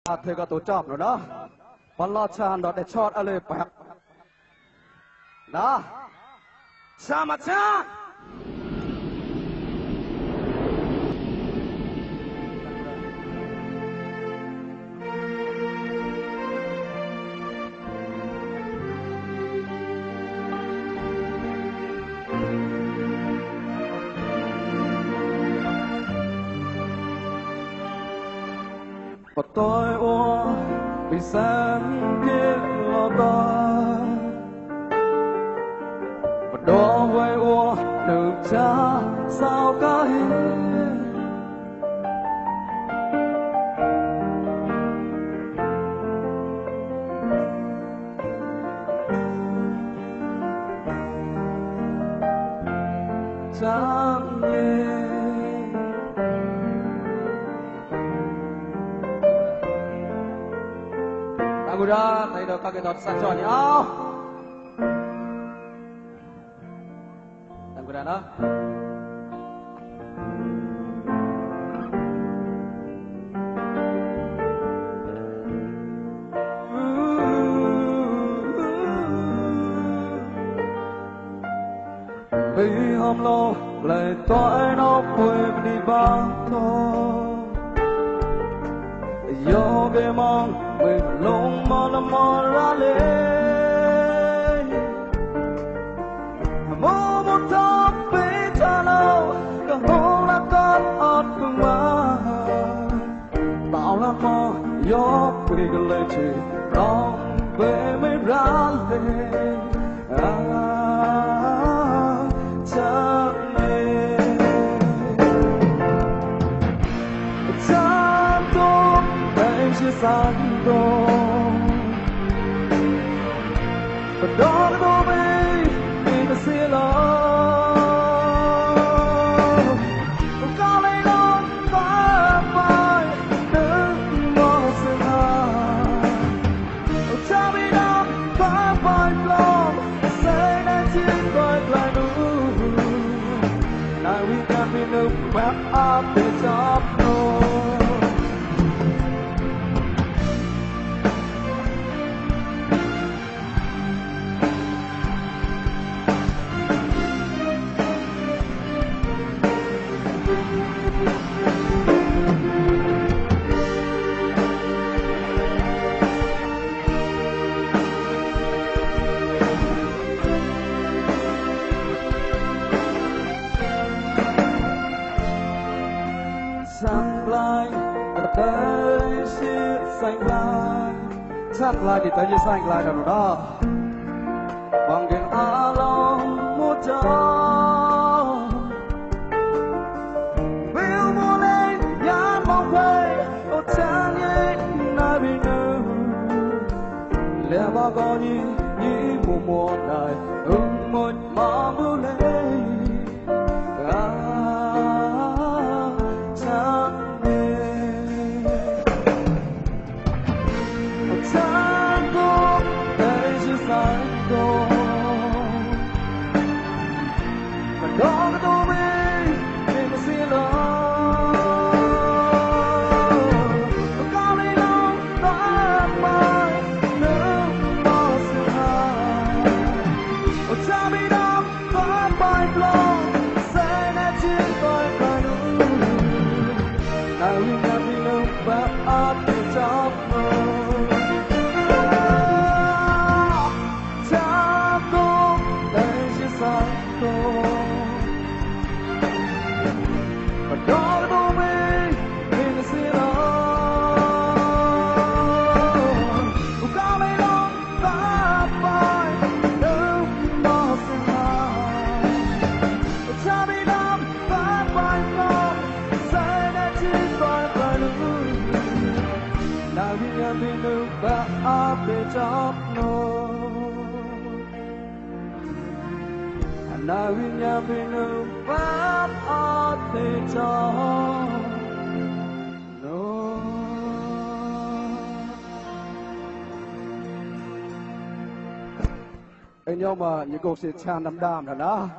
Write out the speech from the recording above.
เธอก็ตัวจอบแล้วนะบอลลอดชาญดอดได้ช็อตอะไรแบบนะชามาชาพอตัวอ้วนbị sáng kia lo ta và đó với ô được cha sao cả hết chẳng nhẹ Aguda, tayo daw kagadot sa Johnny. Oh! Aguda na? Vì hôm lo lại tối nó quên đi bao thôi Yo về mong mình lông mò ra lên Mô một thóc bế cha lâu Cả hôn là con ọt phương mà Tạo là mò yo quỳ cái lời chỉ Rong về mới ra lên Chẳng nên Chẳng tốt Chỉ sáng đôi và đó là đôi bên mình đã xin lỗi có lấy đó và phải đứng mơ xin hài cha bị đau và phải lòng sẽ nên chỉ gọi lại đủ nào vì ta bị nước quét áp để chấp nổi Sáng lại đã tới chiếc xanh lại Sáng lại thì tới chiếc xanh lại rồi đó Bằng cái á lòng một tròn Biểu muốn lên nhát mong về Ô chán nhé nai bị nữ Lẽ bà có như mùa này một mong lưu lên Đó là tôi biết mình đã xin lỗi có lý do ta phải nước mơ xin hài cha bị đau và phải lòng sẽ nên chỉ gọi phải đủ nào như nhà vì lúc và áp thì chấp nổi cha tôi đây chỉ sáng tôi Đó là đôi bên mình xin lỗi có mấy lúc ta phải đứng mơ xin hài cha bị đau và phải lòng sẽ nên chỉ gọi phải đủ nào vì nhà mình được và áp để chấp nổi nào vì nhà mình được và áp để chấp nổi anh nhau mà những câu chuyện chan đam đam rồi đó